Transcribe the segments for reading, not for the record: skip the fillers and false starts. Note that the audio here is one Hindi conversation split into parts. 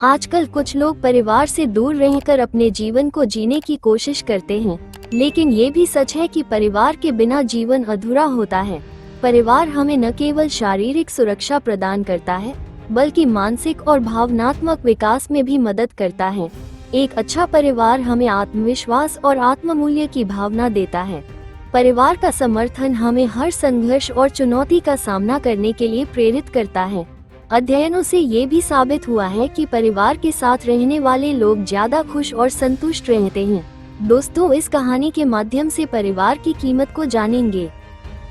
आजकल कुछ लोग परिवार से दूर रहकर अपने जीवन को जीने की कोशिश करते हैं, लेकिन ये भी सच है कि परिवार के बिना जीवन अधूरा होता है। परिवार हमें न केवल शारीरिक सुरक्षा प्रदान करता है, बल्कि मानसिक और भावनात्मक विकास में भी मदद करता है। एक अच्छा परिवार हमें आत्मविश्वास और आत्ममूल्य की भावना देता है। परिवार का समर्थन हमें हर संघर्ष और चुनौती का सामना करने के लिए प्रेरित करता है। अध्ययनों से ये भी साबित हुआ है कि परिवार के साथ रहने वाले लोग ज्यादा खुश और संतुष्ट रहते हैं। दोस्तों, इस कहानी के माध्यम से परिवार की कीमत को जानेंगे।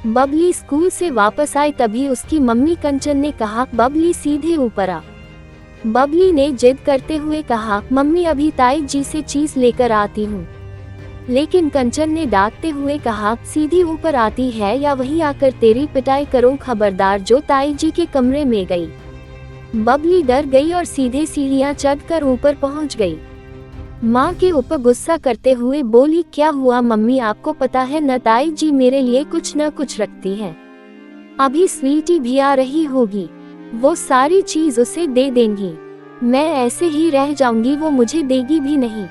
बबली स्कूल से वापस आई तभी उसकी मम्मी कंचन ने कहा, बबली सीधे ऊपर आ। बबली ने जिद करते हुए कहा, मम्मी अभी ताई जी से चीज लेकर आती हूँ। लेकिन कंचन ने डांटते हुए कहा, सीधी ऊपर आती है या वहीं आकर तेरी पिटाई करूं खबरदार। जो ताई जी के कमरे में गई। बबली डर गई और सीधे सीढ़ियां चढ़कर ऊपर पहुंच गई। माँ के ऊपर गुस्सा करते हुए बोली, क्या हुआ मम्मी, आपको पता है न ताई जी मेरे लिए कुछ न कुछ रखती है। अभी स्वीटी भी आ रही होगी, वो सारी चीज उसे दे देंगी। मैं ऐसे ही रह जाऊंगी, वो मुझे देगी भी नहीं।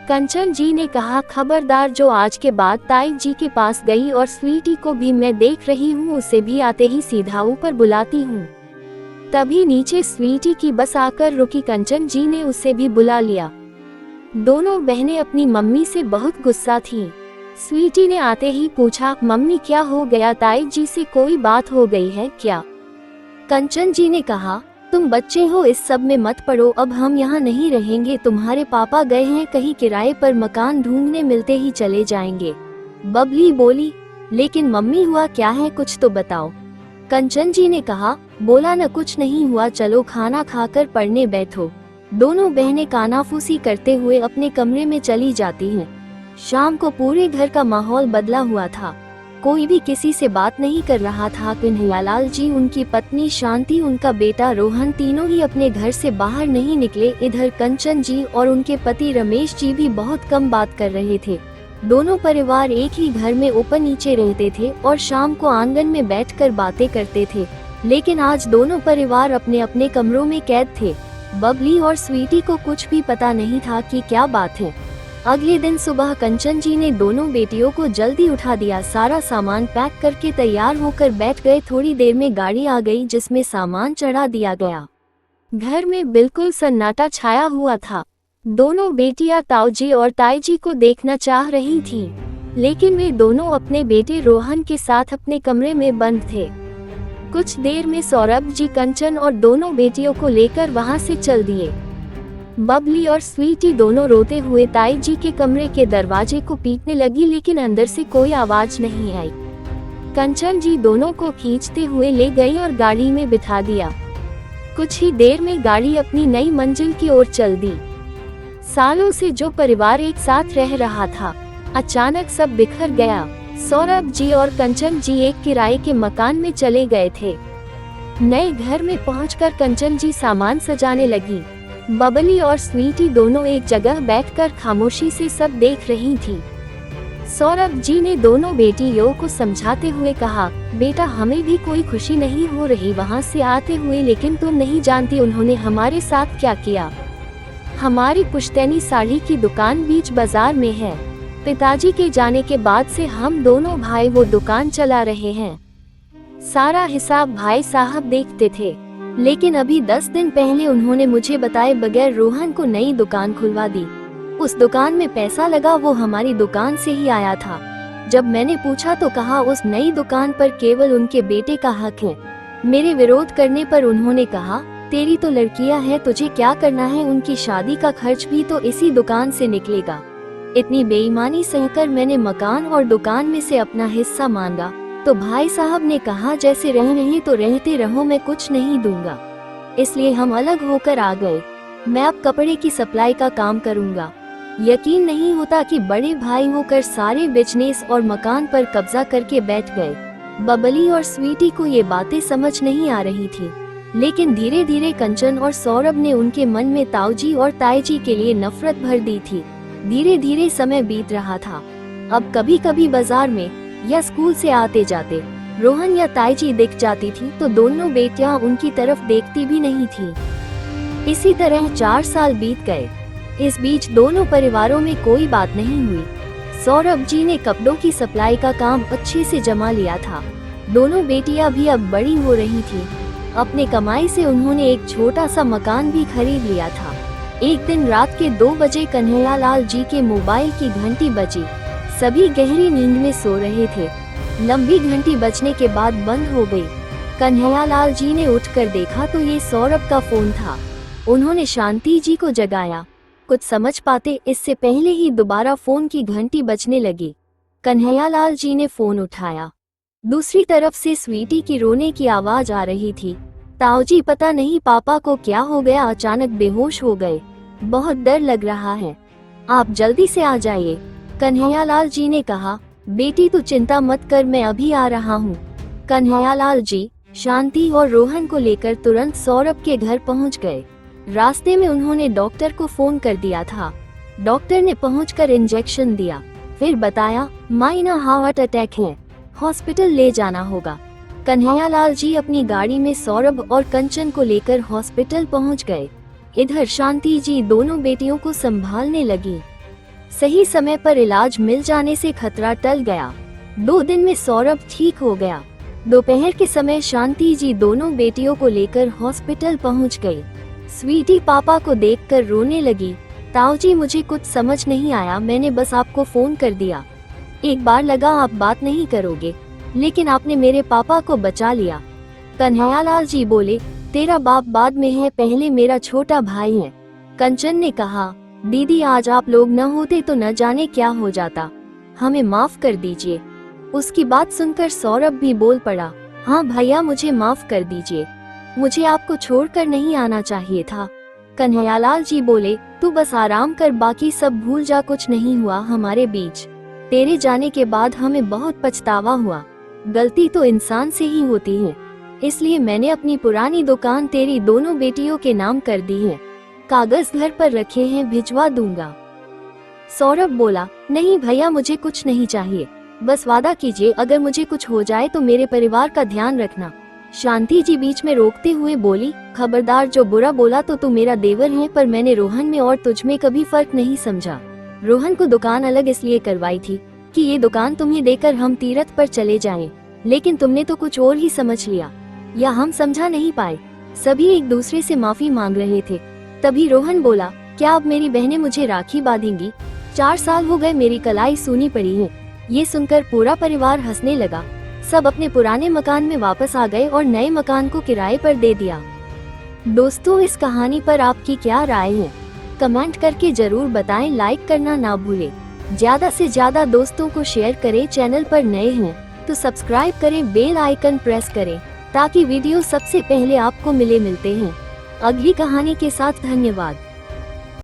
कंचन जी ने कहा, खबरदार, जो आज के बाद ताई जी के पास गई और स्वीटी को भी मैं देख रही हूँ, उसे भी आते ही सीधा ऊपर बुलाती हूँ। तभी नीचे स्वीटी की बस आकर रुकी। कंचन जी ने उसे भी बुला लिया। दोनों बहनें अपनी मम्मी से बहुत गुस्सा थीं। स्वीटी ने आते ही पूछा, मम्मी क्या हो गया, ताई जी से कोई बात हो गई है क्या? कंचन जी ने कहा, तुम बच्चे हो, इस सब में मत पड़ो, अब हम यहाँ नहीं रहेंगे। तुम्हारे पापा गए हैं कहीं किराए पर मकान ढूंढने, मिलते ही चले जाएंगे। बबली बोली, लेकिन मम्मी हुआ क्या है, कुछ तो बताओ। कंचन जी ने कहा, बोला न कुछ नहीं हुआ, चलो खाना खाकर पढ़ने बैठो। दोनों बहनें कानाफूसी करते हुए अपने कमरे में चली जाती हैं। शाम को पूरे घर का माहौल बदला हुआ था। कोई भी किसी से बात नहीं कर रहा था। कन्हैयालाल जी, उनकी पत्नी शांति, उनका बेटा रोहन, तीनों ही अपने घर से बाहर नहीं निकले। इधर कंचन जी और उनके पति रमेश जी भी बहुत कम बात कर रहे थे। दोनों परिवार एक ही घर में ऊपर नीचे रहते थे और शाम को आंगन में बैठकर बातें करते थे। लेकिन आज दोनों परिवार अपने अपने कमरों में कैद थे। बबली और स्वीटी को कुछ भी पता नहीं था कि क्या बात है। अगले दिन सुबह कंचन जी ने दोनों बेटियों को जल्दी उठा दिया। सारा सामान पैक करके तैयार होकर बैठ गए। थोड़ी देर में गाड़ी आ गई जिसमें सामान चढ़ा दिया गया। घर में बिल्कुल सन्नाटा छाया हुआ था। दोनों बेटियां ताऊजी और ताईजी को देखना चाह रही थीं, लेकिन वे दोनों अपने बेटे रोहन के साथ अपने कमरे में बंद थे। कुछ देर में सौरभ जी कंचन और दोनों बेटियों को लेकर वहां से चल दिए। बबली और स्वीटी दोनों रोते हुए ताई जी के कमरे के दरवाजे को पीटने लगी, लेकिन अंदर से कोई आवाज नहीं आई। कंचन जी दोनों को खींचते हुए ले गई और गाड़ी में बिठा दिया। कुछ ही देर में गाड़ी अपनी नई मंजिल की ओर चल दी। सालों से जो परिवार एक साथ रह रहा था, अचानक सब बिखर गया। सौरभ जी और कंचन जी एक किराए के मकान में चले गए थे। नए घर में पहुंचकर कंचन जी सामान सजाने लगी। बबली और स्वीटी दोनों एक जगह बैठकर खामोशी से सब देख रही थी। सौरभ जी ने दोनों बेटियों को समझाते हुए कहा, बेटा, हमें भी कोई खुशी नहीं हो रही वहां से आते हुए, लेकिन तुम नहीं जानती उन्होंने हमारे साथ क्या किया। हमारी पुश्तैनी साड़ी की दुकान बीच बाजार में है। पिताजी के जाने के बाद से हम दोनों भाई वो दुकान चला रहे हैं। सारा हिसाब भाई साहब देखते थे, लेकिन अभी 10 दिन पहले उन्होंने मुझे बताए बगैर रोहन को नई दुकान खुलवा दी। उस दुकान में पैसा लगा वो हमारी दुकान से ही आया था। जब मैंने पूछा तो कहा उस नई दुकान पर केवल उनके बेटे का हक है। मेरे विरोध करने पर उन्होंने कहा, तेरी तो लड़कियां हैं, तुझे क्या करना है, उनकी शादी का खर्च भी तो इसी दुकान से निकलेगा। इतनी बेईमानी सहकर मैंने मकान और दुकान में से अपना हिस्सा मांगा तो भाई साहब ने कहा, जैसे रह रहे तो रहते रहो, मैं कुछ नहीं दूंगा। इसलिए हम अलग होकर आ गए। मैं अब कपड़े की सप्लाई का काम करूंगा। यकीन नहीं होता कि बड़े भाई होकर सारे बिजनेस और मकान पर कब्जा करके बैठ गए। बबली और स्वीटी को ये बातें समझ नहीं आ रही थी, लेकिन धीरे धीरे कंचन और सौरभ ने उनके मन में ताऊजी और ताईजी के लिए नफरत भर दी थी। धीरे धीरे समय बीत रहा था। अब कभी कभी बाजार में या स्कूल से आते जाते रोहन या ताईजी दिख जाती थी तो दोनों बेटियां उनकी तरफ देखती भी नहीं थी। इसी तरह 4 साल बीत गए। इस बीच दोनों परिवारों में कोई बात नहीं हुई। सौरभ जी ने कपड़ों की सप्लाई का काम अच्छे से जमा लिया था। दोनों बेटियां भी अब बड़ी हो रही थी। अपने कमाई से उन्होंने एक छोटा सा मकान भी खरीद लिया था। एक दिन रात के 2 बजे कन्हैयालाल जी के मोबाइल की घंटी बजी। सभी गहरी नींद में सो रहे थे। लंबी घंटी बजने के बाद बंद हो गई। कन्हैयालाल जी ने उठकर देखा तो ये सौरभ का फोन था। उन्होंने शांति जी को जगाया। कुछ समझ पाते इससे पहले ही दोबारा फोन की घंटी बजने लगी। कन्हैयालाल जी ने फोन उठाया। दूसरी तरफ से स्वीटी की रोने की आवाज आ रही थी। ताऊजी पता नहीं पापा को क्या हो गया, अचानक बेहोश हो गए। बहुत डर लग रहा है, आप जल्दी से आ जाइए। कन्हैयालाल जी ने कहा, बेटी तू चिंता मत कर, मैं अभी आ रहा हूँ। कन्हैयालाल जी शांति और रोहन को लेकर तुरंत सौरभ के घर पहुँच गए। रास्ते में उन्होंने डॉक्टर को फोन कर दिया था। डॉक्टर ने पहुंचकर इंजेक्शन दिया, फिर बताया माइनर हार्ट अटैक है, हॉस्पिटल ले जाना होगा। कन्हैयालाल जी अपनी गाड़ी में सौरभ और कंचन को लेकर हॉस्पिटल पहुंच गए। इधर शांति जी दोनों बेटियों को संभालने लगी। सही समय पर इलाज मिल जाने से खतरा टल गया। 2 दिन में सौरभ ठीक हो गया। दोपहर के समय शांति जी दोनों बेटियों को लेकर हॉस्पिटल पहुंच गई। स्वीटी पापा को देखकर रोने लगी। ताऊजी मुझे कुछ समझ नहीं आया, मैंने बस आपको फोन कर दिया। एक बार लगा आप बात नहीं करोगे, लेकिन आपने मेरे पापा को बचा लिया। कन्हैयालाल जी बोले, तेरा बाप बाद में है, पहले मेरा छोटा भाई है। कंचन ने कहा, दीदी आज आप लोग न होते तो न जाने क्या हो जाता, हमें माफ कर दीजिए। उसकी बात सुनकर सौरभ भी बोल पड़ा, हाँ भैया मुझे माफ कर दीजिए, मुझे आपको छोड़कर नहीं आना चाहिए था। कन्हैयालाल जी बोले, तू बस आराम कर, बाकी सब भूल जा, कुछ नहीं हुआ हमारे बीच। तेरे जाने के बाद हमें बहुत पछतावा हुआ। गलती तो इंसान से ही होती है, इसलिए मैंने अपनी पुरानी दुकान तेरी दोनों बेटियों के नाम कर दी है। कागज घर पर रखे हैं, भिजवा दूंगा। सौरभ बोला, नहीं भैया मुझे कुछ नहीं चाहिए, बस वादा कीजिए अगर मुझे कुछ हो जाए तो मेरे परिवार का ध्यान रखना। शांति जी बीच में रोकते हुए बोली, खबरदार, जो बुरा बोला तो तू मेरा देवर है, पर मैंने रोहन में और तुझ में कभी फर्क नहीं समझा। रोहन को दुकान अलग इसलिए करवाई थी कि ये दुकान तुम्हें देकर हम तीरथ पर चले जाएं, लेकिन तुमने तो कुछ और ही समझ लिया, या हम समझा नहीं पाए। सभी एक दूसरे से माफी मांग रहे थे। तभी रोहन बोला, क्या अब मेरी बहनें मुझे राखी बांधेंगी? 4 साल हो गए मेरी कलाई सूनी पड़ी है। ये सुनकर पूरा परिवार हंसने लगा। सब अपने पुराने मकान में वापस आ गए और नए मकान को किराए पर दे दिया। दोस्तों इस कहानी पर आपकी क्या राय है? कमेंट करके जरूर बताएं। लाइक करना ना भूलें। ज्यादा से ज्यादा दोस्तों को शेयर करें। चैनल पर नए हैं तो सब्सक्राइब करें, बेल आइकन प्रेस करें ताकि वीडियो सबसे पहले आपको मिलते हैं। अगली कहानी के साथ धन्यवाद।